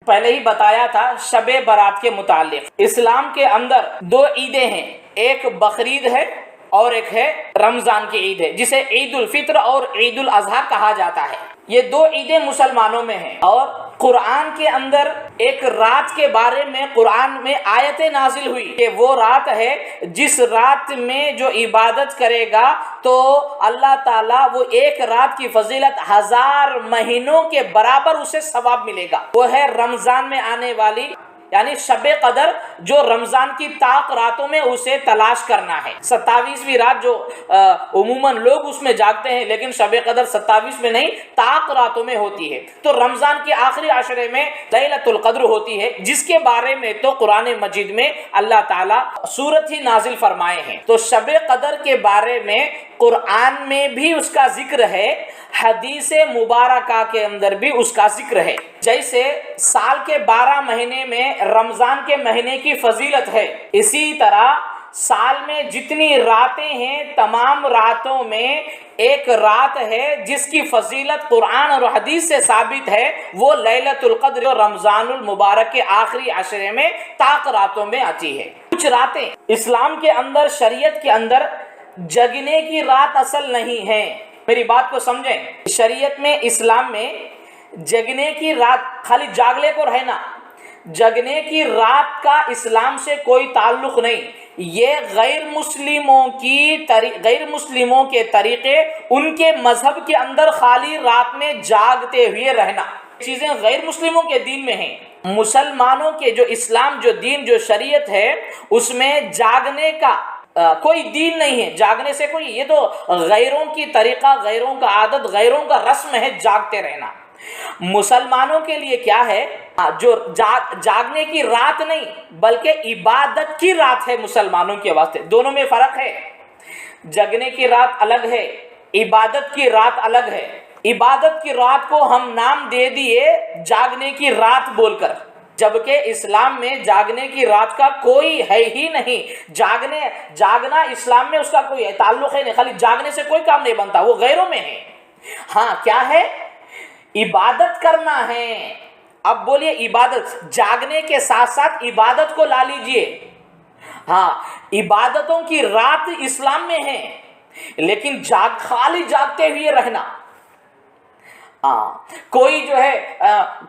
پہلے ہی بتایا تھا شب برات کے متعلق۔ اسلام کے اندر دو عیدیں ہیں، ایک بقرعید ہے اور ایک ہے رمضان کی عید ہے، جسے عید الفطر اور عید الاضحیٰ کہا جاتا ہے۔ یہ دو عیدیں مسلمانوں میں ہیں، اور قرآن کے اندر ایک رات کے بارے میں قرآن میں آیتیں نازل ہوئی کہ وہ رات ہے جس رات میں جو عبادت کرے گا تو اللہ تعالیٰ وہ ایک رات کی فضیلت 1000 مہینوں کے برابر اسے ثواب ملے گا۔ وہ ہے رمضان میں آنے والی یعنی شب قدر، جو رمضان کی طاق راتوں میں اسے تلاش کرنا ہے۔ 27ویں رات جو عموماً لوگ اس میں جاگتے ہیں، لیکن شب قدر 27 میں نہیں، طاق راتوں میں ہوتی ہے۔ تو رمضان کے آخری عشرے میں لیلۃ القدر ہوتی ہے، جس کے بارے میں تو قرآن مجید میں اللہ تعالیٰ سورت ہی نازل فرمائے ہیں۔ تو شب قدر کے بارے میں قرآن میں بھی اس کا ذکر ہے، حدیث مبارکہ کے اندر بھی اس کا ذکر ہے۔ جیسے سال کے 12 مہینے میں رمضان کے مہینے کی فضیلت ہے، اسی طرح سال میں جتنی راتیں ہیں تمام راتوں میں ایک رات ہے جس کی فضیلت قرآن اور حدیث سے ثابت ہے، وہ لیلۃ القدر اور رمضان المبارک کے آخری عشرے میں طاق راتوں میں آتی ہے۔ کچھ راتیں اسلام کے اندر، شریعت کے اندر جگنے کی رات اصل نہیں ہے، میری بات کو سمجھیں۔ شریعت میں، اسلام میں جگنے کی رات خالی جاگلے کو رہنا، جگنے کی رات کا اسلام سے کوئی تعلق نہیں۔ یہ غیر مسلموں کے طریقے، ان کے مذہب کے اندر خالی رات میں جاگتے ہوئے رہنا، چیزیں غیر مسلموں کے دین میں ہیں۔ مسلمانوں کے جو اسلام، جو دین، جو شریعت ہے، اس میں جاگنے کا کوئی دین نہیں ہے۔ جاگنے سے کوئی، یہ تو غیروں کی طریقہ، غیروں کا عادت، غیروں کا رسم ہے جاگتے رہنا۔ مسلمانوں کے لیے کیا ہے؟ جو جاگنے کی رات نہیں بلکہ عبادت کی رات ہے مسلمانوں کے واسطے۔ دونوں میں فرق ہے، جگنے کی رات الگ ہے، عبادت کی رات الگ ہے۔ عبادت کی رات کو ہم نام دے دیے جاگنے کی رات بول کر، جبکہ اسلام میں جاگنے کی رات کا کوئی ہے ہی نہیں۔ جاگنا اسلام میں اس کا کوئی تعلق ہے نہیں، خالی جاگنے سے کوئی کام نہیں بنتا، وہ غیروں میں ہے۔ ہاں کیا ہے؟ عبادت کرنا ہے۔ اب بولیے عبادت، جاگنے کے ساتھ ساتھ عبادت کو لا لیجئے۔ ہاں عبادتوں کی رات اسلام میں ہے، لیکن خالی جاگتے ہوئے رہنا۔ کوئی جو ہے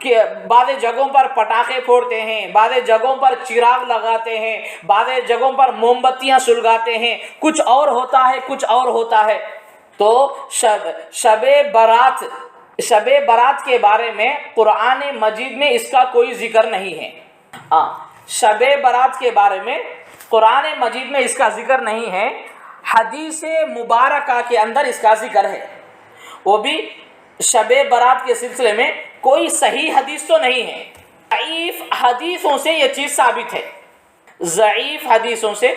کہ بعض جگہوں پر پٹاخے پھوڑتے ہیں، بعض جگہوں پر چراغ لگاتے ہیں، بعض جگہوں پر موم بتیاں سلگاتے ہیں، کچھ اور ہوتا ہے، کچھ اور ہوتا ہے۔ تو شب برات کے بارے میں قرآن مجید میں اس کا کوئی ذکر نہیں ہے۔ شب برات کے بارے میں قرآن مجید میں اس کا ذکر نہیں ہے، حدیث مبارکہ کے اندر اس کا ذکر ہے۔ وہ بھی شب برات کے سلسلے میں کوئی صحیح حدیث تو نہیں ہے، ضعیف حدیثوں سے یہ چیز ثابت ہے۔ ضعیف حدیثوں سے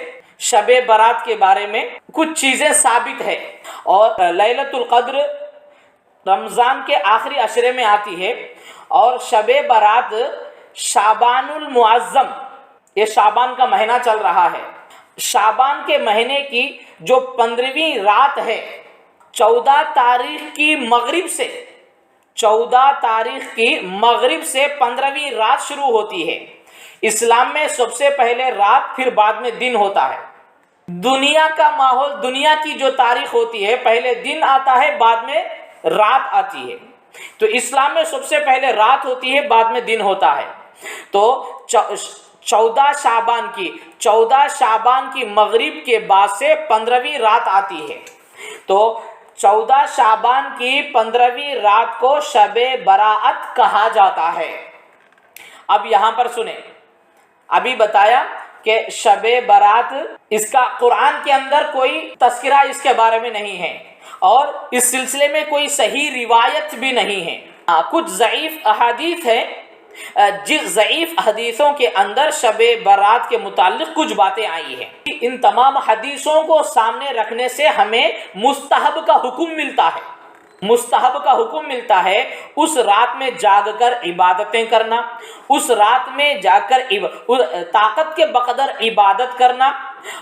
شب برات کے بارے میں کچھ چیزیں ثابت ہے، اور لیلۃ القدر رمضان کے آخری عشرے میں آتی ہے، اور شب برات شعبان المعظم، یہ شعبان کا مہینہ چل رہا ہے، شعبان کے مہینے کی جو 15ویں رات ہے، 14 تاریخ کی مغرب سے 15ویں رات شروع ہوتی ہے۔ اسلام میں سب سے پہلے رات، پھر بعد میں دن ہوتا ہے۔ دنیا کا ماحول، دنیا کی جو تاریخ ہوتی ہے، پہلے دن آتا ہے، بعد میں رات آتی ہے۔ تو اسلام میں سب سے پہلے رات ہوتی ہے، بعد میں دن ہوتا ہے۔ تو 14 شعبان کی مغرب کے بعد سے 15ویں رات آتی ہے، تو 14 شعبان کی 15ویں رات کو شب برات کہا جاتا ہے۔ اب یہاں پر سنیں، ابھی بتایا کہ شب برات، اس کا قرآن کے اندر کوئی تذکرہ اس کے بارے میں نہیں ہے، اور اس سلسلے میں کوئی صحیح روایت بھی نہیں ہے۔ کچھ ضعیف احادیث ہے، جس ضعیف حدیثوں کے اندر شب برات کے متعلق کچھ باتیں آئی ہیں۔ ان تمام حدیثوں کو سامنے رکھنے سے ہمیں مستحب کا حکم ملتا ہے، مستحب کا حکم ملتا ہے اس رات میں جاگ کر عبادتیں کرنا، اس رات میں جاگ کر طاقت کے بقدر عبادت کرنا،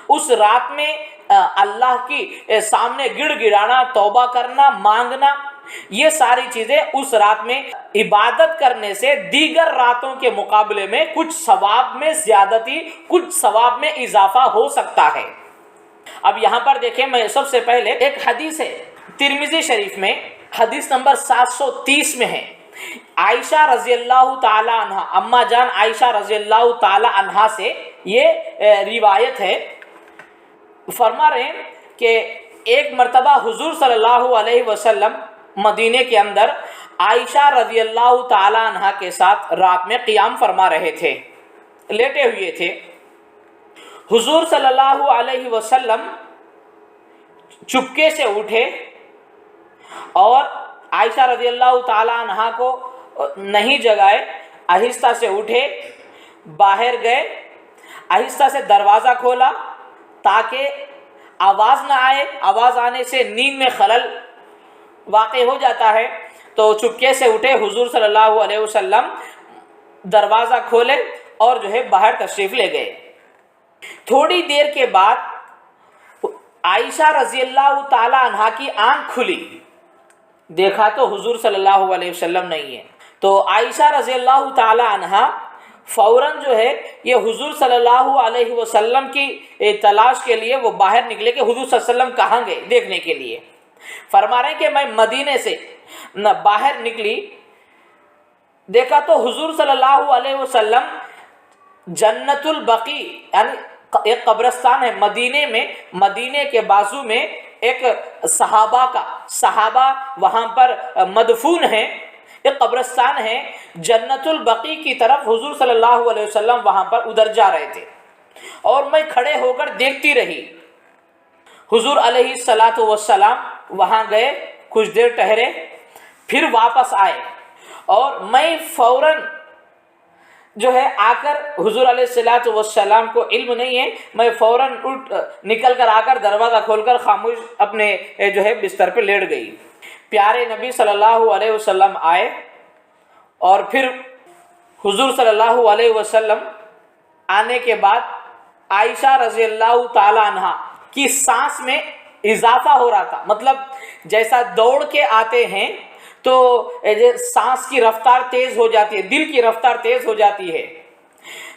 اس رات میں اللہ کی سامنے گڑ گڑانا، توبہ کرنا، مانگنا، یہ ساری چیزیں اس رات میں عبادت کرنے سے دیگر راتوں کے مقابلے میں کچھ ثواب میں زیادتی، کچھ ثواب میں اضافہ ہو سکتا ہے۔ اب یہاں پر دیکھیں، میں سب سے پہلے ایک حدیث ہے ترمذی شریف میں، حدیث نمبر 730 میں ہے، عائشہ رضی اللہ تعالی عنہ، اما جان عائشہ رضی اللہ تعالی عنہ سے یہ روایت ہے۔ فرما رہے ہیں کہ ایک مرتبہ حضور صلی اللہ علیہ وسلم مدینے کے اندر عائشہ رضی اللہ تعالی عنہ کے ساتھ رات میں قیام فرما رہے تھے، لیٹے ہوئے تھے۔ حضور صلی اللہ علیہ وسلم چپکے سے اٹھے اور عائشہ رضی اللہ تعالی عنہ کو نہیں جگائے، آہستہ سے اٹھے، باہر گئے، آہستہ سے دروازہ کھولا تاکہ آواز نہ آئے، آواز آنے سے نیند میں خلل واقع ہو جاتا ہے، تو چپکے سے اٹھے حضور صلی اللہ علیہ وسلم، دروازہ کھولے اور باہر تشریف لے گئے۔ تھوڑی دیر کے بعد عائشہ رضی اللہ تعالی عنہ کی آنکھ کھلی، دیکھا تو حضور صلی اللہ علیہ وسلم نہیں ہے، تو عائشہ رضی اللہ تعالی عنہ فوراً یہ حضور صلی اللہ علیہ وسلم کی تلاش کے لیے وہ باہر نکلے کہ حضور صلی اللہ علیہ وسلم کہاں گئے دیکھنے کے لیے۔ فرما رہے ہیں کہ میں مدینے سے باہر نکلی، دیکھا تو حضور صلی اللہ علیہ وسلم جنت البقیع، یعنی ایک قبرستان ہے مدینے میں، مدینے کے بازو میں ایک صحابہ وہاں پر مدفون ہیں، ایک قبرستان ہے، جنت البقیع کی طرف حضور صلی اللہ علیہ وسلم وہاں پر ادھر جا رہے تھے، اور میں کھڑے ہو کر دیکھتی رہی۔ حضور علیہ الصلاۃ والسلام وہاں گئے، کچھ دیر ٹہرے، پھر واپس آئے، اور میں فوراً آ کر حضور علیہ الصلاۃ والسلام کو علم نہیں ہے، میں فوراً نکل کر آ کر دروازہ کھول کر خاموش اپنے بستر پہ لیٹ گئی۔ پیارے نبی صلی اللہ علیہ وسلم آئے، اور پھر حضور صلی اللہ علیہ وسلم آنے کے بعد عائشہ رضی اللہ تعالی عنہ کی سانس میں اضافہ ہو رہا تھا، مطلب جیسا دوڑ کے آتے ہیں تو سانس کی رفتار تیز ہو جاتی ہے، دل کی رفتار تیز ہو جاتی ہے،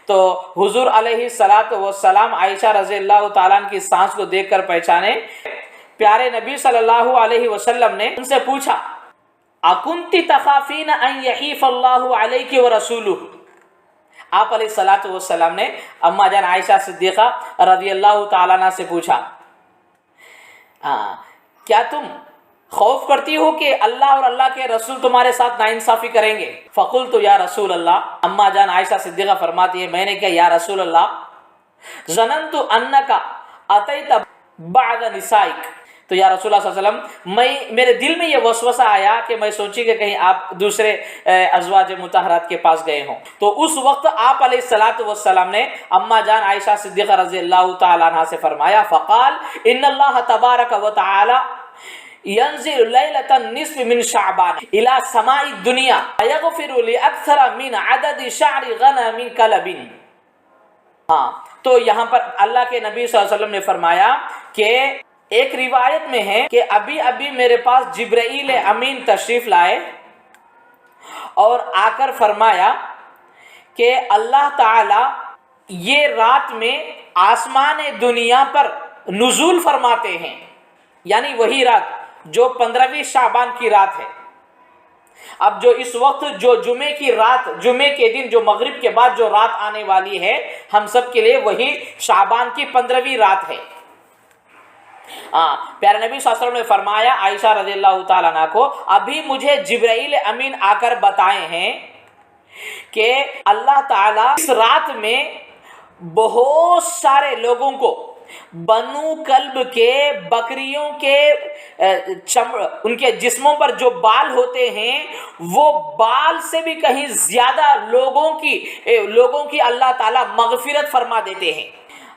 تو حضور علیہ الصلاۃ والسلام عائشہ رضی اللہ تعالیٰ عنہ کی سانس کو دیکھ کر پہچانے۔ پیارے نبی صلی اللہ علیہ وسلم نے ان سے پوچھا، اکنتی تخافین ان یحیف اللہ علیک ورسولہ؟ آپ علیہ الصلاۃ والسلام نے اما جان عائشہ صدیقہ رضی اللہ تعالیٰ عنہ سے پوچھا، کیا تم خوف کرتی ہو کہ اللہ اور اللہ کے رسول تمہارے ساتھ ناانصافی کریں گے؟ فقلت یا رسول اللہ، اما جان عائشہ صدیقہ فرماتی ہے میں نے کہا یا رسول اللہ، ظننت انک اتیت بعد نسائک، تو یا رسول اللہ صلی اللہ علیہ وسلم میرے دل میں یہ وسوسہ آیا کہ میں سوچی کہ کہیں آپ دوسرے ازواج مطہرات کے پاس گئے ہوں، تو اس وقت آپ علیہ الصلاۃ والسلام نے اما جان عائشہ صدیقہ رضی اللہ تعالی عنہا سے فرمایا، فقال ان اللہ تبارک و تعالی ينزل ليلة النصف من شعبان إلى سماء الدنيا يغفر لأكثر من عدد شعر غنم كلب۔ تو یہاں پر اللہ کے نبی صلی اللہ علیہ وسلم نے فرمایا کہ ایک روایت میں ہے کہ ابھی میرے پاس جبرائیل امین تشریف لائے اور آ کر فرمایا کہ اللہ تعالی یہ رات میں آسمان دنیا پر نزول فرماتے ہیں، یعنی وہی رات جو 15ویں شعبان کی رات ہے۔ اب جو اس وقت جو جمعے کی رات، جمعے کے دن جو مغرب کے بعد جو رات آنے والی ہے، ہم سب کے لیے وہی شعبان کی 15ویں رات ہے۔ پیارے نبی صلی اللہ علیہ وسلم نے فرمایا عائشہ رضی اللہ تعالیٰ عنہ کو، ابھی مجھے جبرائیل امین آ کر بتائے ہیں کہ اللہ تعالیٰ اس رات میں بہت سارے لوگوں کو بنو کلب کے، بکریوں کے ان کے جسموں پر جو بال ہوتے ہیں، وہ بال سے بھی کہیں زیادہ لوگوں کی اللہ تعالیٰ مغفرت فرما دیتے ہیں۔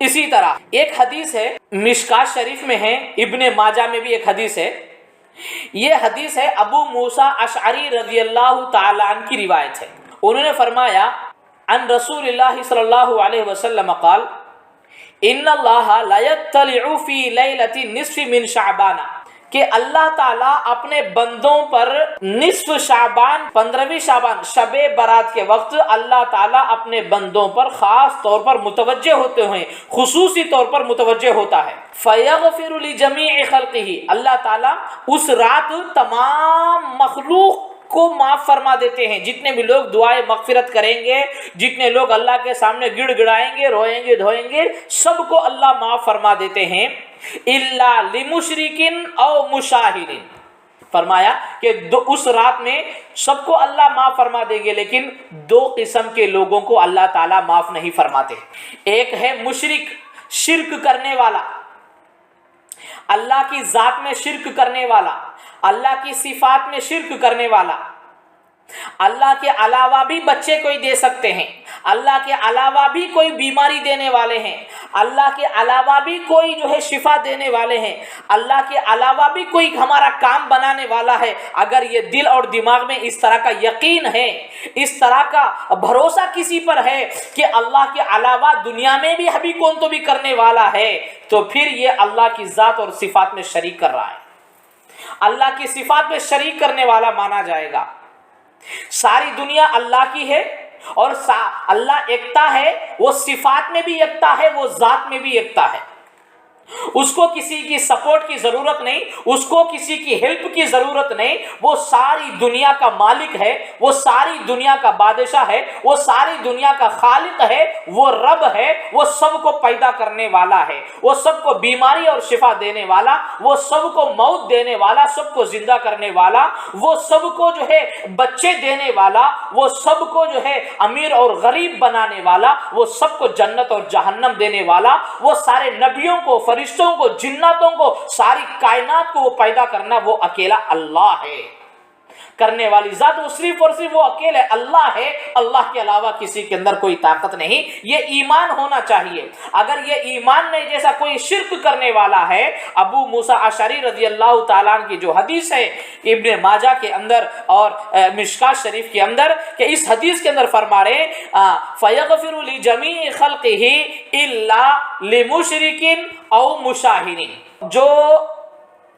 اسی طرح ایک حدیث ہے مشکات شریف میں ہے، ابن ماجہ میں بھی ایک حدیث ہے، یہ حدیث ہے ابو موسیٰ اشعری رضی اللہ تعالیٰ عنہ کی روایت ہے۔ انہوں نے فرمایا عن رسول اللہ صلی اللہ علیہ وسلم قال ان اللہ لا یطلع فی لیلۃ نصف من شعبان، کہ اللہ تعالیٰ اپنے بندوں پر نصف شعبان، 15ویں شعبان، شب برات کے وقت اللہ تعالیٰ اپنے بندوں پر خاص طور پر متوجہ ہوتے ہیں، خصوصی طور پر متوجہ ہوتا ہے۔ فیغفر لجمیع خلقہ، اللہ تعالیٰ اس رات تمام مخلوق کو معاف فرما دیتے ہیں، جتنے بھی لوگ دعائیں مغفرت کریں گے، جتنے لوگ اللہ کے سامنے گڑ گڑائیں گے، روئیں گے، دھوئیں گے، سب کو اللہ معاف فرما دیتے ہیں، الا لمشرکن او مشاہد، فرمایا کہ اس رات میں سب کو اللہ معاف فرما دیں گے، لیکن 2 قسم کے لوگوں کو اللہ تعالیٰ معاف نہیں فرماتے۔ ایک ہے مشرک، شرک کرنے والا، اللہ کی ذات میں شرک کرنے والا، اللہ کی صفات میں شرک کرنے والا، اللہ کے علاوہ بھی بچے کوئی دے سکتے ہیں، اللہ کے علاوہ بھی کوئی بیماری دینے والے ہیں، اللہ کے علاوہ بھی کوئی جو ہے شفا دینے والے ہیں، اللہ کے علاوہ بھی کوئی ہمارا کام بنانے والا ہے۔ اگر یہ دل اور دماغ میں اس طرح کا یقین ہے، اس طرح کا بھروسہ کسی پر ہے کہ اللہ کے علاوہ دنیا میں بھی ابھی کون تو بھی کرنے والا ہے، تو پھر یہ اللہ کی ذات اور صفات میں شریک کر رہا ہے، اللہ کی صفات میں شریک کرنے والا مانا جائے گا۔ ساری دنیا اللہ کی ہے اور اللہ یکتا ہے، وہ صفات میں بھی یکتا ہے، وہ ذات میں بھی یکتا ہے، اس کو کسی کی سپورٹ کی ضرورت نہیں، اس کو کسی کی ہیلپ کی ضرورت نہیں، وہ ساری دنیا کا مالک ہے، وہ ساری دنیا کا بادشاہ ہے، وہ ساری دنیا کا خالق ہے، وہ رب ہے، وہ سب کو پیدا کرنے والا ہے، وہ سب کو بیماری اور شفا دینے والا، وہ سب کو موت دینے والا، سب کو زندہ کرنے والا، وہ سب کو جو ہے بچے دینے والا، وہ سب کو جو ہے امیر اور غریب بنانے والا، وہ سب کو جنت اور جہنم دینے والا، وہ سارے نبیوں کو، فرشتوں کو، جناتوں کو، ساری کائنات کو وہ پیدا کرنا، وہ اکیلا اللہ ہے، کرنے والی ذات وہ صرف اور صرف وہ اکیلے اللہ ہے، اللہ کے علاوہ کسی کے اندر کوئی طاقت نہیں۔ یہ ایمان ہونا چاہیے۔ اگر یہ ایمان نہیں، جیسا کوئی شرک کرنے والا ہے، ابو موسیٰ اشعری رضی اللہ تعالیٰ عنہ کی جو حدیث ہے ابن ماجہ کے اندر اور مشکات شریف کے اندر، کہ اس حدیث کے اندر فرما رہے فَيَغْفِرُ لِجَمِيعِ خَلْقِهِ إِلَّا لِمُشْرِكٍ أَوْ مُشَاهِدٍ، جو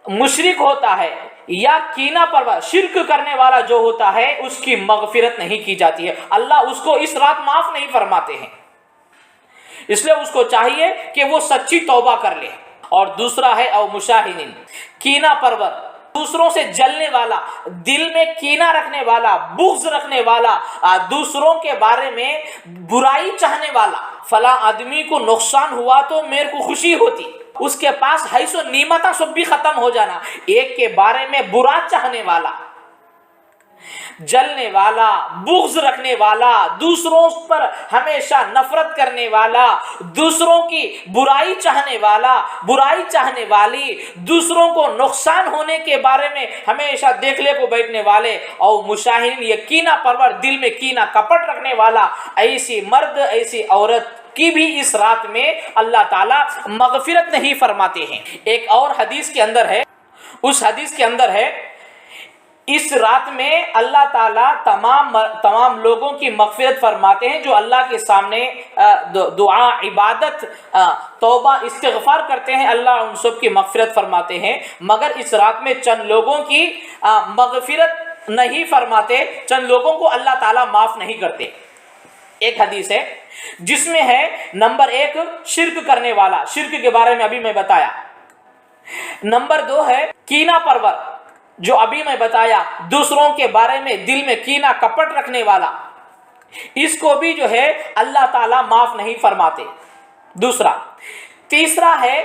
مشرک ہوتا ہے یا کینہ پرور، شرک کرنے والا جو ہوتا ہے، اس کی مغفرت نہیں کی جاتی ہے، اللہ اس کو اس رات معاف نہیں فرماتے ہیں، اس لیے اس کو چاہیے کہ وہ سچی توبہ کر لے۔ اور دوسرا ہے او مشاہدین، کینہ پرور، دوسروں سے جلنے والا، دل میں کینہ رکھنے والا، بغض رکھنے والا، دوسروں کے بارے میں برائی چاہنے والا، فلاں آدمی کو نقصان ہوا تو میرے کو خوشی ہوتی، اس کے پاس حیث و نیمتا سب بھی ختم ہو جانا، ایک کے بارے میں برا چاہنے والا، جلنے والا، بغض رکھنے والا، دوسروں پر ہمیشہ نفرت کرنے والا، دوسروں کی برائی چاہنے والا، برائی چاہنے والی، دوسروں کو نقصان ہونے کے بارے میں ہمیشہ دیکھنے کو بیٹھنے والے، اور مشاہدین، یہ کینہ پرور، دل میں کینہ کپٹ رکھنے والا، ایسی مرد ایسی عورت کی بھی اس رات میں اللہ تعالیٰ مغفرت نہیں فرماتے ہیں۔ ایک اور حدیث کے اندر ہے، اس حدیث کے اندر ہے اس رات میں اللہ تعالیٰ تمام لوگوں کی مغفرت فرماتے ہیں جو اللہ کے سامنے دعا، عبادت، توبہ، استغفار کرتے ہیں، اللہ ان سب کی مغفرت فرماتے ہیں، مگر اس رات میں چند لوگوں کی مغفرت نہیں فرماتے، چند لوگوں کو اللہ تعالیٰ معاف نہیں کرتے۔ ایک حدیث ہے جس میں ہے نمبر 1 شرک کرنے والا، شرک کے بارے میں ابھی میں بتایا، نمبر 2 ہے کینہ پرور، جو ابھی میں بتایا، دوسروں کے بارے میں دل میں کینہ کپٹ رکھنے والا، اس کو بھی جو ہے اللہ تعالیٰ معاف نہیں فرماتے۔ دوسرا، تیسرا ہے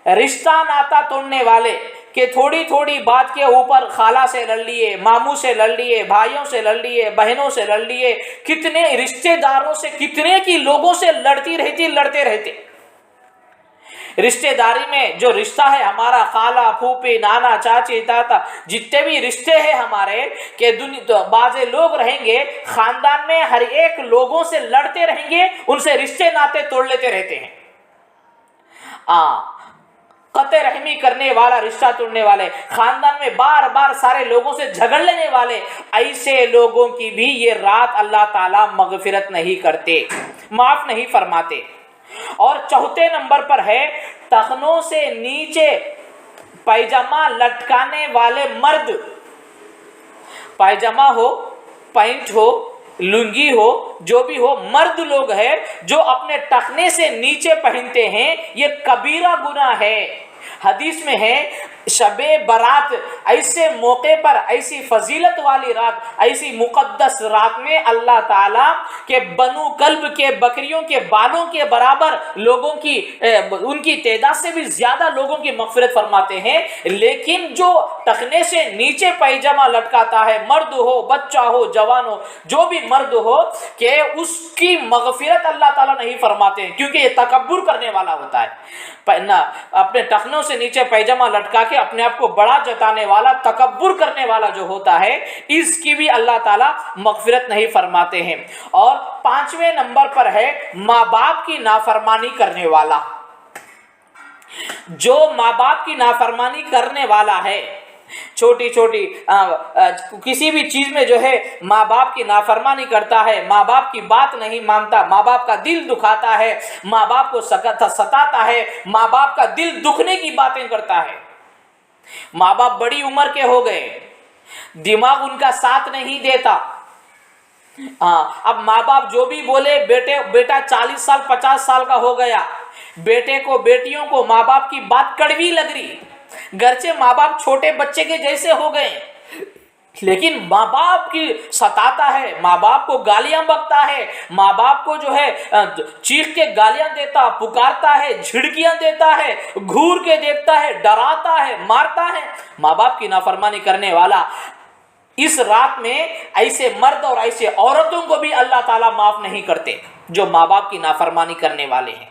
رشتہ ناتا توڑنے والے، کہ تھوڑی تھوڑی بات کے اوپر خالہ سے لڑ لیے، ماموں سے لڑ لیے، بھائیوں سے لڑ لیے، بہنوں سے لڑ لیے، کتنے رشتہ داروں سے، کتنے کی لوگوں سے لڑتے رہتے۔ رشتہ داری میں جو رشتہ ہے ہمارا، خالہ، پھوپھی، نانا، چاچی، تاتا، جتنے بھی رشتے ہیں ہمارے، کہ بعض لوگ رہیں گے خاندان میں، ہر ایک لوگوں سے لڑتے رہیں گے، ان سے رشتے ناتے توڑ لیتے رہتے ہیں۔ قطع رحمی کرنے والا، رشتہ توڑنے والے، خاندان میں بار بار سارے لوگوں سے جھگڑ لینے والے، ایسے لوگوں کی بھی یہ رات اللہ تعالیٰ مغفرت نہیں کرتے، معاف نہیں فرماتے۔ اور چوتھے نمبر پر ہے ٹخنوں سے نیچے پائجامہ لٹکانے والے مرد، پائجامہ ہو، پینٹ ہو، لنگی ہو، جو بھی ہو، مرد لوگ ہیں جو اپنے ٹخنے سے نیچے پہنتے ہیں، یہ کبیرہ گناہ ہے۔ حدیث میں ہے شب برات ایسے موقع پر، ایسی فضیلت والی رات، ایسی مقدس رات میں اللہ تعالیٰ کے بنو کلب کے بکریوں کے بالوں کے برابر لوگوں کی، ان کی تعداد سے بھی زیادہ لوگوں کی مغفرت فرماتے ہیں۔ لیکن جو ٹخنے سے نیچے پائجامہ لٹکاتا ہے، مرد ہو، بچہ ہو، جوان ہو، جو بھی مرد ہو، کہ اس کی مغفرت اللہ تعالیٰ نہیں فرماتے ہیں، کیونکہ یہ تکبر کرنے والا ہوتا ہے۔ اپنے ٹخنوں سے نیچے پائجامہ لٹکا کے اپنے آپ کو بڑا جتانے والا، تکبر کرنے والا جو ہوتا ہے، اس کی بھی اللہ تعالیٰ مغفرت نہیں فرماتے ہیں۔ اور پانچویں نمبر پر ہے ماں باپ کی نافرمانی کرنے والا۔ جو ماں باپ کی نافرمانی کرنے والا ہے، چھوٹی چھوٹی کسی بھی چیز میں جو ہے ماں باپ کی نافرمانی کرتا ہے، ماں باپ کی بات نہیں مانتا، ماں باپ کا دل دکھاتا ہے، ماں باپ کو ستاتا ہے، ماں باپ کا دل دکھنے کی باتیں کرتا ہے۔ ماں باپ بڑی عمر کے ہو گئے، دماغ ان کا ساتھ نہیں دیتا۔ اب ماں باپ جو بھی بولے، بیٹا 40 سال 50 سال کا ہو گیا، بیٹے کو بیٹیوں کو ماں باپ کی بات کڑوی لگ رہی، گرچہ ماں باپ چھوٹے بچے کے جیسے ہو گئے، لیکن ماں باپ کی ستاتا ہے، ماں باپ کو گالیاں بکتا ہے، ماں باپ کو جو ہے چیخ کے گالیاں دیتا، پکارتا ہے، جھڑکیاں دیتا ہے، گھور کے دیکھتا ہے، ڈراتا ہے، مارتا ہے۔ ماں باپ کی نافرمانی کرنے والا اس رات میں ایسے مرد اور ایسے عورتوں کو بھی اللہ تعالیٰ معاف نہیں کرتے جو ماں باپ کی نافرمانی کرنے والے ہیں۔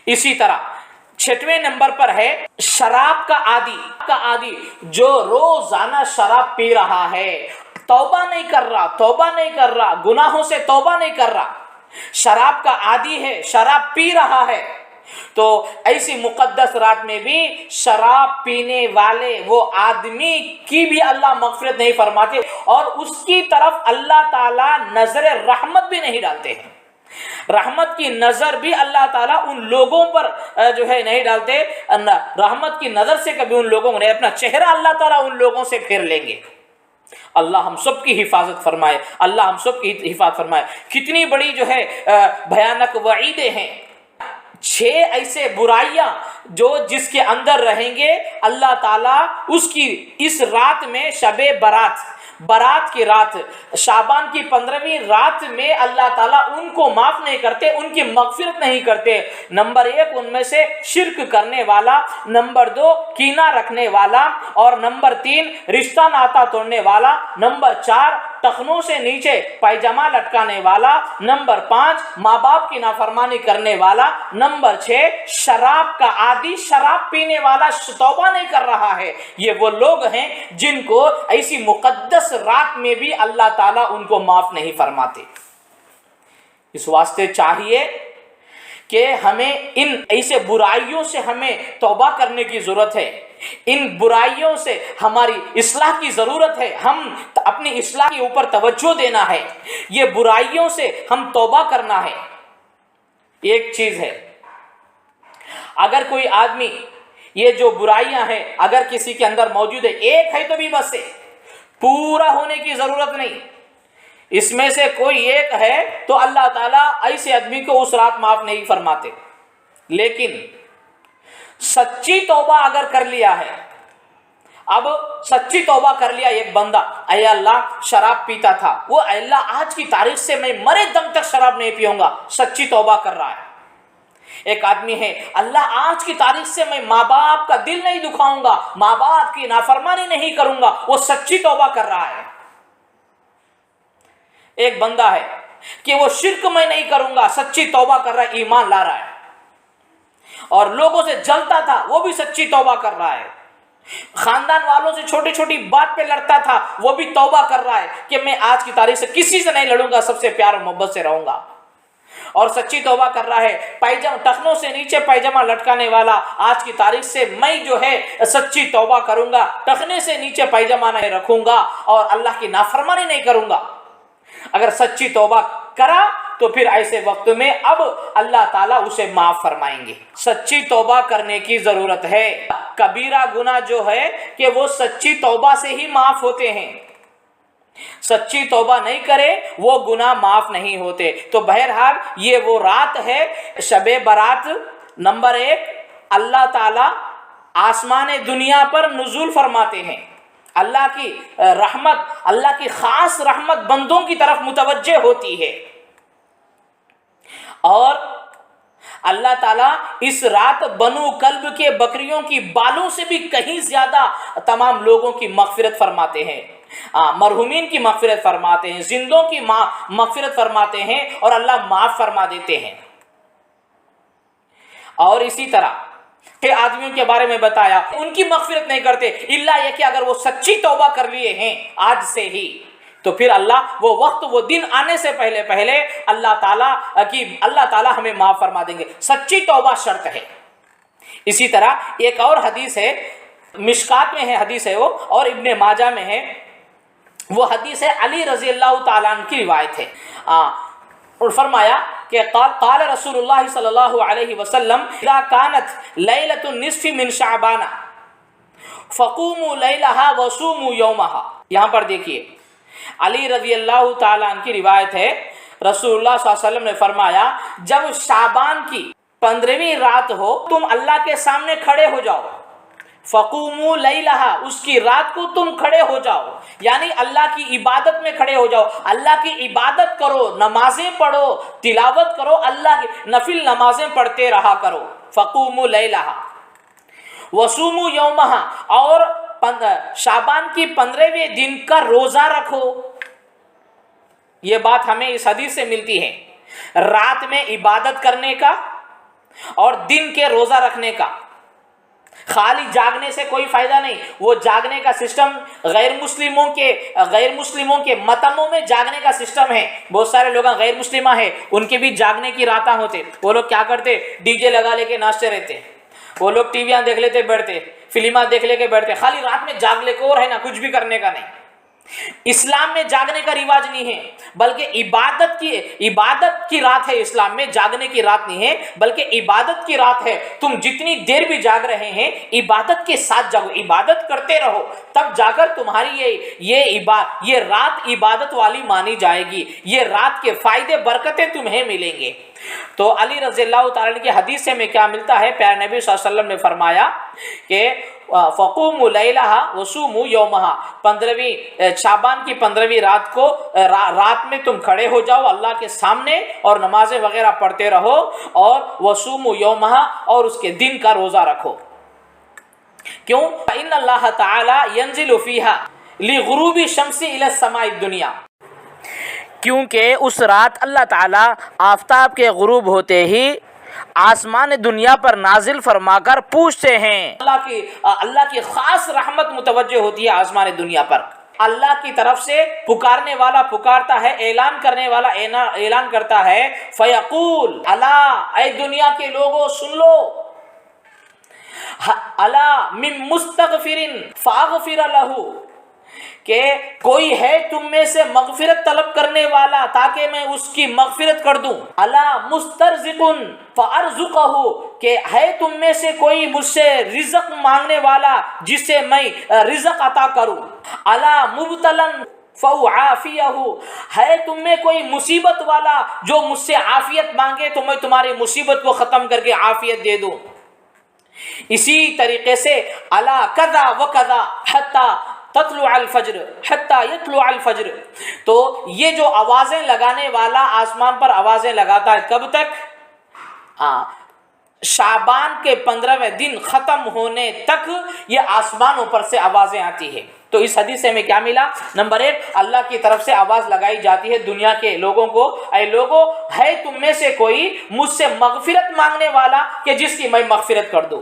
اسی طرح چھٹویں نمبر پر ہے شراب کا عادی، جو روزانہ شراب پی رہا ہے، توبہ نہیں کر رہا، گناہوں سے توبہ نہیں کر رہا، شراب کا عادی ہے، شراب پی رہا ہے، تو ایسی مقدس رات میں بھی شراب پینے والے وہ آدمی کی بھی اللہ مغفرت نہیں فرماتے، اور اس کی طرف اللہ تعالیٰ نظر رحمت بھی نہیں ڈالتے ہیں۔ رحمت کی نظر بھی اللہ تعالیٰ ان لوگوں پر جو ہے نہیں ڈالتے، رحمت کی نظر سے کبھی ان لوگوں نے اپنا چہرہ اللہ تعالیٰ ان لوگوں سے پھیر لیں گے۔ اللہ ہم سب کی حفاظت فرمائے، اللہ ہم سب کی حفاظت فرمائے۔ کتنی بڑی جو ہے بھیانک وعیدیں ہیں۔ 6 ایسے برائیاں جو جس کے اندر رہیں گے، اللہ تعالیٰ اس کی اس رات میں شب برات کی رات، شعبان کی 15ویں رات میں اللہ تعالیٰ ان کو معاف نہیں کرتے، ان کی مغفرت نہیں کرتے۔ نمبر 1 ان میں سے شرک کرنے والا، نمبر 2 کینہ رکھنے والا، اور نمبر 3 رشتہ ناتا توڑنے والا، نمبر 4 ٹخنوں سے نیچے پائجامہ لٹکانے والا، نمبر 5 ماں باپ کی نافرمانی کرنے والا، نمبر 6 شراب کا عادی، شراب پینے والا، توبہ نہیں کر رہا ہے۔ یہ وہ لوگ ہیں جن کو ایسی مقدس رات میں بھی اللہ تعالیٰ ان کو معاف نہیں فرماتے۔ اس واسطے چاہیے کہ ہمیں ان ایسے برائیوں سے ہمیں توبہ کرنے کی ضرورت ہے، ان برائیوں سے ہماری اصلاح کی ضرورت ہے، ہم اپنی اصلاح کے اوپر توجہ دینا ہے، یہ برائیوں سے ہم توبہ کرنا ہے۔ ایک چیز ہے، اگر کوئی آدمی یہ جو برائیاں ہیں اگر کسی کے اندر موجود ہے، ایک ہے تو بھی بس ہے، پورا ہونے کی ضرورت نہیں، اس میں سے کوئی ایک ہے تو اللہ تعالیٰ ایسے آدمی کو اس رات معاف نہیں فرماتے۔ لیکن سچی توبہ اگر کر لیا ہے، اب سچی توبہ کر لیا ایک بندہ، اے اللہ شراب پیتا تھا، وہ اے اللہ آج کی تاریخ سے میں مرے دم تک شراب نہیں پیوں گا، سچی توبہ کر رہا ہے۔ ایک آدمی ہے، اللہ آج کی تاریخ سے میں ماں باپ کا دل نہیں دکھاؤں گا، ماں باپ کی نافرمانی نہیں کروں گا، وہ سچی توبہ کر رہا ہے۔ ایک بندہ ہے کہ وہ شرک میں نہیں کروں گا، سچی توبہ کر رہا ہے، ایمان لا رہا ہے، اور لوگوں سے جلتا تھا، وہ بھی سچی توبہ کر رہا ہے، خاندان والوں سے چھوٹی چھوٹی بات پہ لڑتا تھا، وہ بھی توبہ کر رہا ہے کہ میں آج کی تاریخ سے کسی سے نہیں لڑوں گا، سب سے پیار و محبت سے رہوں گا۔ اور سچی توبہ کر رہا ہے، پائجامہ ٹخنوں سے نیچے پائجامہ لٹکانے والا آج کی تاریخ سے میں جو ہے سچی توبہ کروں گا، ٹخنے سے نیچے پائجامہ نہیں رکھوں گا اور اللہ کی نافرمانی نہیں کروں گا، اگر سچی توبہ کرا تو پھر ایسے وقت میں اب اللہ تعالیٰ اسے معاف فرمائیں گے۔ سچی توبہ کرنے کی ضرورت ہے۔ کبیرہ گناہ جو ہے کہ وہ سچی توبہ سے ہی معاف ہوتے ہیں، سچی توبہ نہیں کرے وہ گناہ معاف نہیں ہوتے۔ تو بہرحال یہ وہ رات ہے شب برات نمبر 1، اللہ تعالیٰ آسمان دنیا پر نزول فرماتے ہیں، اللہ کی رحمت، اللہ کی خاص رحمت بندوں کی طرف متوجہ ہوتی ہے، اور اللہ تعالیٰ اس رات بنو کلب کے بکریوں کی بالوں سے بھی کہیں زیادہ تمام لوگوں کی مغفرت فرماتے ہیں، مرحومین کی مغفرت فرماتے ہیں، زندوں کی مغفرت فرماتے ہیں اور اللہ معاف فرما دیتے ہیں۔ اور اسی طرح کہ آدمیوں کے بارے میں بتایا ان کی مغفرت نہیں کرتے الا یہ کہ اگر وہ سچی توبہ کر لیے ہیں آج سے ہی، تو پھر اللہ وہ وقت وہ دن آنے سے پہلے اللہ تعالیٰ ہمیں معاف فرما دیں گے۔ سچی توبہ شرط ہے۔ اسی طرح ایک اور حدیث ہے، مشکات میں ہے حدیث ہے وہ، اور ابن ماجہ میں ہے، وہ حدیث ہے علی رضی اللہ تعالیٰ عنہ کی روایت ہے، اور فرمایا کہ قال رسول اللہ صلی اللہ علیہ وسلم اذا كانت لیلۃ النصف من شعبان فقوموا لیلہا وصوموا یومہا۔ یہاں پر دیکھیے علی رضی اللہ تعالیٰ عنہ کی روایت ہے، رسول اللہ صلی اللہ علیہ وسلم نے فرمایا جب شعبان کی 15ویں رات ہو تم اللہ کے سامنے کھڑے ہو جاؤ، فقوموا لیلہا، اس کی رات کو تم کھڑے ہو جاؤ، یعنی اللہ کی عبادت میں کھڑے ہو جاؤ، اللہ کی عبادت کرو، نمازیں پڑھو، تلاوت کرو، اللہ کی نفل نمازیں پڑھتے رہا کرو، فقوموا لیلہا وصوموا یومہا، اور شعبان کی 15ویں دن کا روزہ رکھو۔ یہ بات ہمیں اس حدیث سے ملتی ہے، رات میں عبادت کرنے کا اور دن کے روزہ رکھنے کا۔ خالی جاگنے سے کوئی فائدہ نہیں، وہ جاگنے کا سسٹم غیر مسلموں کے متنوں میں جاگنے کا سسٹم ہے۔ بہت سارے لوگ غیر مسلمہ ہیں، ان کے بھی جاگنے کی راتاں ہوتے، وہ لوگ کیا کرتے، ڈی جے لگا لے کے ناچتے رہتے، وہ لوگ ٹی ویاں دیکھ لیتے بیٹھتے، فلمیں دیکھ لے کے بیٹھتے، خالی رات میں جاگ لے کو ہے نا، کچھ بھی کرنے کا نہیں۔ اسلام میں جاگنے کا رواج نہیں ہے، بلکہ عبادت کی رات ہے۔ اسلام میں جاگنے کی رات نہیں ہے بلکہ عبادت کی رات ہے۔ تم جتنی دیر بھی جاگ رہے ہیں عبادت کے ساتھ جاگو، عبادت کرتے رہو، تب جا کر تمہاری یہ رات عبادت والی مانی جائے گی، یہ رات کے فائدے برکتیں تمہیں ملیں گے۔ تو علی رضی اللہ تعالیٰ کی حدیث سے میں کیا ملتا ہے، پیارے نبی صلی اللہ علیہ وسلم نے فرمایا کہ فقوموا لیلہا وصوموا یومہا، شعبان کی 15ویں رات کو رات میں تم کھڑے ہو جاؤ اللہ کے سامنے اور نمازیں وغیرہ پڑھتے رہو، اور وصوموا یومہا، اور اس کے دن کا روزہ رکھو۔ کیوں؟ فإن اللہ تعالی ینزل فیہا لغروب الشمس الی السماء الدنیا، کیونکہ اس رات اللہ تعالیٰ آفتاب کے غروب ہوتے ہی آسمان دنیا پر نازل فرما کر پوچھتے ہیں۔ اللہ کی خاص رحمت متوجہ ہوتی ہے آسمان دنیا پر، اللہ کی طرف سے پکارنے والا پکارتا ہے، اعلان کرنے والا اعلان کرتا ہے، فیقول الا، اے دنیا کے لوگوں سن لو، الا من مستغفر فاغفر لہ، کہ کوئی ہے تم میں سے مغفرت طلب کرنے والا تاکہ میں اس کی مغفرت کر دوں، الا مسترزق فارزقہ، کہ ہے تم میں سے کوئی مجھ سے رزق مانگنے والا جسے میں رزق عطا کروں، الا مبتلا فاعافیہ، ہے تم میں کوئی مصیبت والا جو مجھ سے عافیت مانگے تو میں تمہاری مصیبت کو ختم کر کے عافیت دے دوں۔ اسی طریقے سے الا کذا وکذا حتی تطلع الفجر حتی یطلع الفجر، تو یہ جو آوازیں لگانے والا آسمان پر آوازیں لگاتا ہے کب تک؟ شعبان کے 15ویں دن ختم ہونے تک یہ آسمانوں پر سے آوازیں آتی ہیں۔ تو اس حدیث سے ہمیں کیا ملا؟ نمبر 1، اللہ کی طرف سے آواز لگائی جاتی ہے دنیا کے لوگوں کو، اے لوگوں ہے تم میں سے کوئی مجھ سے مغفرت مانگنے والا کہ جس کی میں مغفرت کر دوں۔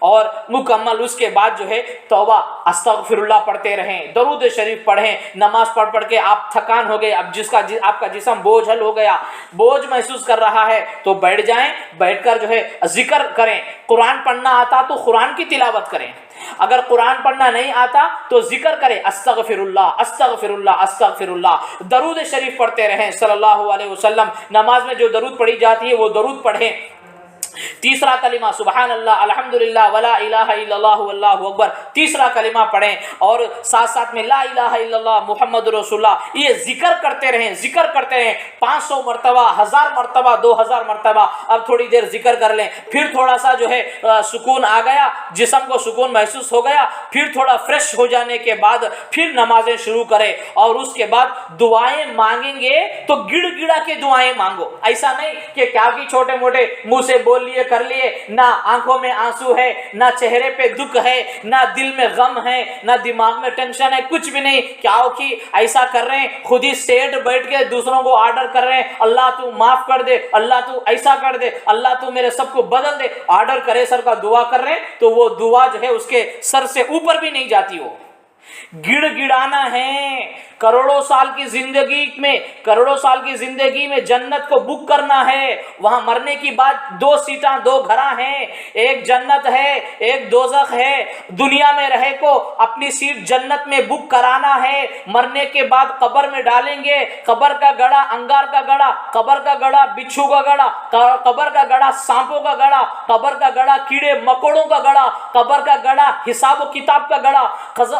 اور مکمل اس کے بعد جو ہے توبہ استغفراللہ پڑھتے رہیں، درود شریف پڑھیں، نماز پڑھ کے آپ تھکان ہو گئے، اب آپ کا جسم بوجھل ہو گیا، بوجھ محسوس کر رہا ہے تو بیٹھ جائیں، بیٹھ کر جو ہے ذکر کریں، قرآن پڑھنا آتا تو قرآن کی تلاوت کریں، اگر قرآن پڑھنا نہیں آتا تو ذکر کریں، استغفراللہ استغفراللہ استغفراللہ، درود شریف پڑھتے رہیں صلی اللہ علیہ وسلم، نماز میں جو درود پڑھی جاتی ہے وہ درود پڑھیں۔ تیسرا کلمہ سبحان اللہ الحمدللہ ولا الہ الا اللہ واللہ اکبر، تیسرا کلمہ پڑھیں، اور ساتھ ساتھ میں لا الہ الا اللہ محمد رسول اللہ، یہ ذکر کرتے رہیں، ذکر کرتے رہیں 500 مرتبہ، 1000 مرتبہ، 2000 مرتبہ۔ اب تھوڑی دیر ذکر کر لیں، پھر تھوڑا سا جو ہے سکون آ گیا، جسم کو سکون محسوس ہو گیا، پھر تھوڑا فریش ہو جانے کے بعد پھر نمازیں شروع کریں، اور اس کے بعد دعائیں مانگیں گے تو گڑ گڑا کے دعائیں مانگو، ایسا نہیں کہ کیا کی چھوٹے موٹے منہ سے بول لیے کر لیے، نہ آنکھوں میں آنسو ہے، نہ چہرے پہ دکھ ہے، نہ دل میں غم ہے، نہ دماغ میں ٹینشن ہے، کچھ بھی نہیں، کیا ہو کہ ایسا کر رہے ہیں، خود ہی سیٹ بیٹھ کے دوسروں کو آرڈر کر رہے ہیں، اللہ تو معاف کر دے، اللہ تو ایسا کر دے، اللہ تو میرے سب کو بدل دے، آرڈر کرے سر کا دعا کر رہے ہیں، تو وہ دعا جو ہے اس کے سر سے اوپر بھی نہیں جاتی، وہ گڑ گڑانا ہے۔ کروڑوں سال کی زندگی میں جنت کو بک کرنا ہے، وہاں مرنے کی بعد 2 سیٹاں 2 گھراں ہیں، ایک جنت ہے ایک دوزخ ہے، دنیا میں رہے کو اپنی سیٹ جنت میں بک کرانا ہے، مرنے کے بعد قبر میں ڈالیں گے، قبر کا گڑا انگار کا گڑا، قبر کا گڑا بچھو کا گڑا، قبر کا گڑا سانپوں کا گڑا، قبر کا گڑا کیڑے مکوڑوں کا گڑا، قبر کا گڑا حساب و کتاب کا گڑا،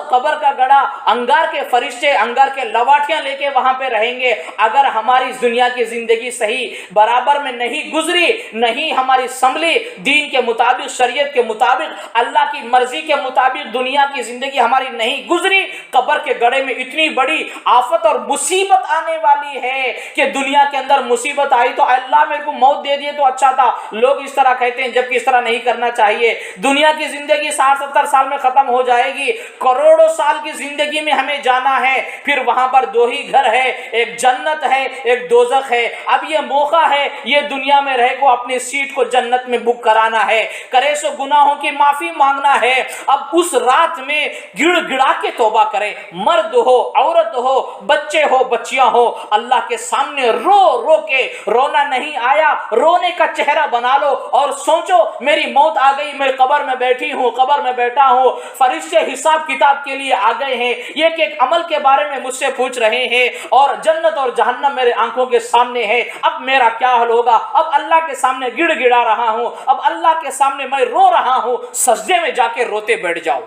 قبر کا گڑا انگار کے فرشتے انگار کے لواٹیاں لے کے وہاں پہ رہیں گے۔ اگر ہماری دنیا کی زندگی صحیح برابر میں نہیں گزری، نہیں ہماری سنبھلی دین کے مطابق، شریعت کے مطابق، اللہ کی مرضی کے مطابق دنیا کی زندگی ہماری نہیں گزری، قبر کے گڑھے میں اتنی بڑی آفت اور مصیبت آنے والی ہے کہ دنیا کے اندر مصیبت آئی تو اللہ میرے کو موت دے دیے تو اچھا تھا، لوگ اس طرح کہتے ہیں، جبکہ اس طرح نہیں کرنا چاہیے۔ دنیا کی زندگی 60-70 سال میں ختم ہو جائے گی، کروڑوں سال کی زندگی میں ہمیں جانا ہے، پھر وہاں پر 2 ہی گھر ہے، ایک جنت ہے ایک دوزخ ہے۔ اب یہ موقع ہے، یہ دنیا میں رہ کو اپنی سیٹ کو جنت میں بک کرانا ہے، کرے سو گناہوں کی معافی مانگنا ہے۔ اب اس رات میں گڑ گڑا کے توبہ کریں، مرد ہو عورت ہو بچے ہو بچیاں ہو، اللہ کے سامنے رو رو کے، رونا نہیں آیا رونے کا چہرہ بنا لو اور سوچو میری موت آ گئی، میں قبر میں بیٹھی ہوں، قبر میں بیٹھا ہوں، فرشتے حساب کتاب کے لیے آ گئے ہیں، ایک ایک عمل کے بارے میں مجھ سے پوچھ رہے ہیں، اور جنت اور جہنم میرے آنکھوں کے سامنے ہے، اب میرا کیا حل ہوگا؟ اب اللہ کے سامنے گڑ گڑا رہا ہوں، اب اللہ کے سامنے میں رو رہا ہوں، سجدے میں جا کے روتے بیٹھ جاؤ،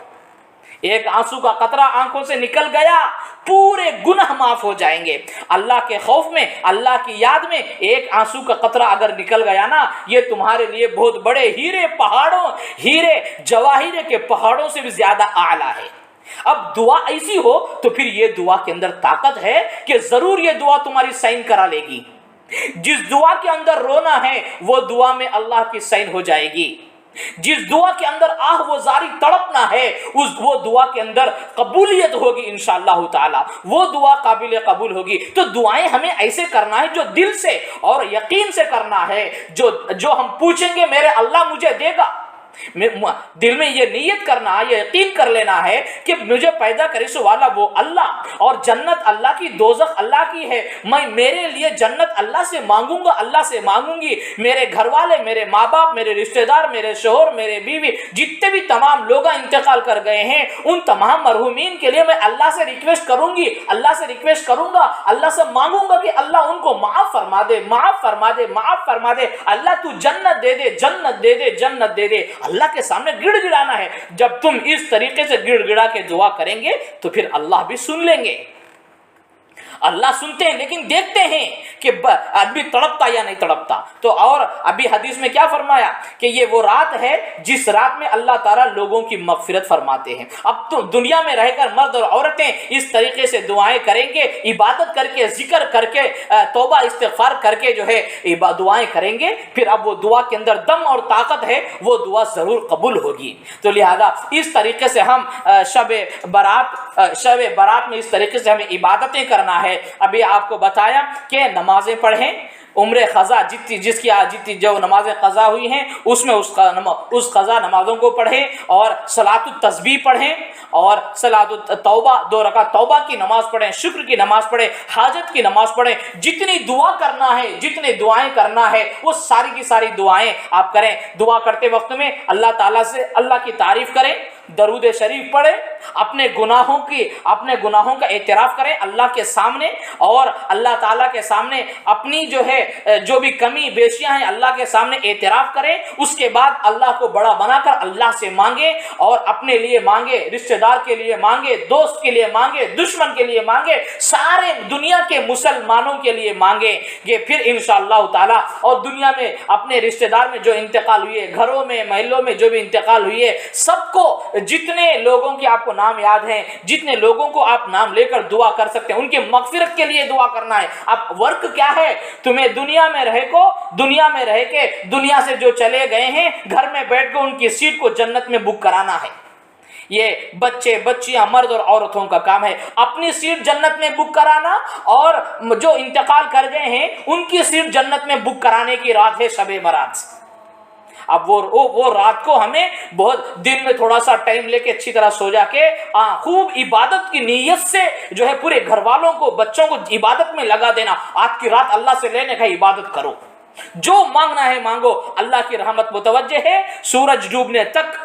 ایک آنسو کا قطرہ آنکھوں سے نکل گیا، پورے گناہ معاف ہو جائیں گے۔ اللہ کے خوف میں، اللہ کی یاد میں ایک آنسو کا قطرہ اگر نکل گیا نا، یہ تمہارے لیے بہت بڑے ہیرے جواہر کے پہاڑوں سے بھی زیادہ اعلیٰ ہے۔ اب دعا ایسی ہو تو پھر یہ دعا کے اندر طاقت ہے کہ ضرور یہ دعا تمہاری سائن کرا لے گی، جس دعا کے اندر رونا ہے وہ دعا میں اللہ کی سائن ہو جائے گی، جس دعا کے اندر آہ وہ زاری تڑپنا ہے وہ دعا کے اندر قبولیت ہوگی انشاءاللہ تعالی، وہ دعا قابل قبول ہوگی۔ تو دعائیں ہمیں ایسے کرنا ہے جو دل سے اور یقین سے کرنا ہے، جو ہم پوچھیں گے میرے اللہ مجھے دے گا، دل میں یہ نیت کرنا، یہ یقین کر لینا ہے کہ مجھے پیدا کرے سو والا وہ اللہ، اور جنت اللہ کی دوزخ اللہ کی ہے، میں میرے لیے جنت اللہ سے مانگوں گا، اللہ سے مانگوں گی، میرے گھر والے، میرے ماں باپ، میرے رشتہ دار، میرے شوہر، میرے بیوی، جتنے بھی تمام لوگ انتقال کر گئے ہیں ان تمام مرحومین کے لیے میں اللہ سے ریکویسٹ کروں گی، اللہ سے ریکویسٹ کروں گا، اللہ سے مانگوں گا کہ اللہ ان کو معاف فرما دے، معاف فرما دے، معاف فرما دے، اللہ تو جنت دے دے، جنت دے دے، جنت دے دے۔ اللہ کے سامنے گڑ گڑانا ہے، جب تم اس طریقے سے گڑ گڑا کے دعا کریں گے تو پھر اللہ بھی سن لیں گے۔ اللہ سنتے ہیں لیکن دیکھتے ہیں کہ آدمی تڑپتا یا نہیں تڑپتا۔ تو اور ابھی حدیث میں کیا فرمایا کہ یہ وہ رات ہے جس رات میں اللہ تعالیٰ لوگوں کی مغفرت فرماتے ہیں۔ اب تو دنیا میں رہ کر مرد اور عورتیں اس طریقے سے دعائیں کریں گے، عبادت کر کے، ذکر کر کے، توبہ استغفار کر کے جو ہے دعائیں کریں گے، پھر اب وہ دعا کے اندر دم اور طاقت ہے، وہ دعا ضرور قبول ہوگی۔ تو لہذا اس طریقے سے ہم شب برات میں اس طریقے سے ہمیں عبادتیں کرنا ہے۔ ابھی آپ کو بتایا کہ نمازیں پڑھیں، عمر قضا جتنی جو نمازیں قضا ہوئی ہیں اس میں اس قضا نمازوں کو پڑھیں، اور صلاۃ التسبیح پڑھیں، اور صلاۃ التوبہ 2 رکعت توبہ کی نماز پڑھیں، شکر کی نماز پڑھیں، حاجت کی نماز پڑھیں، جتنی دعا کرنا ہے، جتنے دعائیں کرنا ہے وہ ساری کی ساری دعائیں آپ کریں۔ دعا کرتے وقت میں اللہ تعالیٰ سے اللہ کی تعریف کریں، درود شریف پڑھیں، اپنے گناہوں کا اعتراف کریں اللہ کے سامنے، اور اللہ تعالیٰ کے سامنے اپنی جو بھی کمی بیشیاں ہیں اللہ کے سامنے اعتراف کریں۔ اس کے بعد اللہ کو بڑا بنا کر اللہ سے مانگیں، اور اپنے لیے مانگے، رشتہ دار کے لیے مانگے، دوست کے لیے مانگے، دشمن کے لیے مانگے، سارے دنیا کے مسلمانوں کے لیے مانگیں گے، پھر انشاءاللہ تعالیٰ، اور دنیا میں اپنے رشتہ دار میں جو انتقال ہوئے، گھروں میں محلوں میں جو بھی انتقال ہوئے، سب کو، جتنے لوگوں کے آپ کو نام یاد ہیں، جتنے لوگوں کو آپ نام لے کر دعا کر سکتے ہیں، ان کی مغفرت کے لیے دعا کرنا ہے۔ اب ورک کیا ہے؟ تمہیں دنیا میں رہ کے دنیا سے جو چلے گئے ہیں، گھر میں بیٹھ کے ان کی سیٹ کو جنت میں بک کرانا ہے۔ یہ بچے بچیاں مرد اور عورتوں کا کام ہے، اپنی سیٹ جنت میں بک کرانا، اور جو انتقال کر گئے ہیں ان کی سیٹ جنت میں بک کرانے کی رات ہے شب برات۔ اب وہ رات کو ہمیں بہت دن میں تھوڑا سا ٹائم لے کے اچھی طرح سو جا کے خوب عبادت کی نیت سے پورے گھر والوں کو، بچوں کو عبادت میں لگا دینا۔ آج کی رات اللہ سے لینے کا عبادت کرو، جو مانگنا ہے مانگو، اللہ کی رحمت متوجہ ہے۔ سورج ڈوبنے تک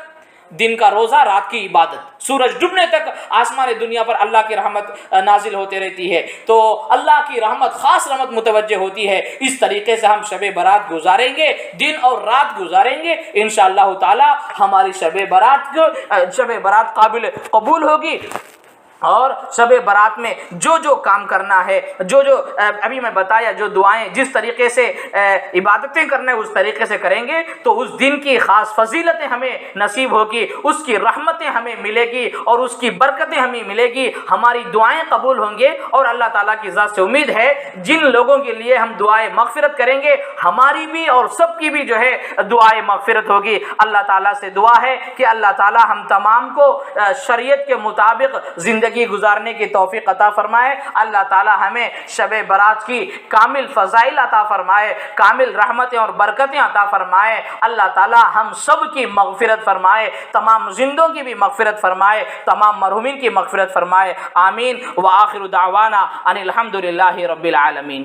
دن کا روزہ، رات کی عبادت، سورج ڈوبنے تک آسمان دنیا پر اللہ کی رحمت نازل ہوتے رہتی ہے، تو اللہ کی رحمت، خاص رحمت متوجہ ہوتی ہے۔ اس طریقے سے ہم شب برات گزاریں گے، دن اور رات گزاریں گے، انشاءاللہ تعالی ہماری شب برات قابل قبول ہوگی۔ اور شب برات میں جو کام کرنا ہے، جو ابھی میں بتایا، جو دعائیں جس طریقے سے عبادتیں کرنا ہے اس طریقے سے کریں گے تو اس دن کی خاص فضیلتیں ہمیں نصیب ہوگی، اس کی رحمتیں ہمیں ملے گی، اور اس کی برکتیں ہمیں ملے گی، ہماری دعائیں قبول ہوں گے۔ اور اللہ تعالیٰ کی ذات سے امید ہے جن لوگوں کے لیے ہم دعائیں مغفرت کریں گے، ہماری بھی اور سب کی بھی دعائیں مغفرت ہوگی۔ اللہ تعالیٰ سے دعا ہے کہ اللہ تعالیٰ ہم تمام کو شریعت کے مطابق زندگی گزارنے کی توفیق عطا فرمائے۔ اللہ تعالیٰ ہمیں شب برات کی کامل فضائل عطا فرمائے، کامل رحمتیں اور برکتیں عطا فرمائے۔ اللہ تعالیٰ ہم سب کی مغفرت فرمائے، تمام زندوں کی بھی مغفرت فرمائے، تمام مرحومین کی مغفرت فرمائے، آمین۔ وآخر دعوانا ان الحمد للہ رب العالمین۔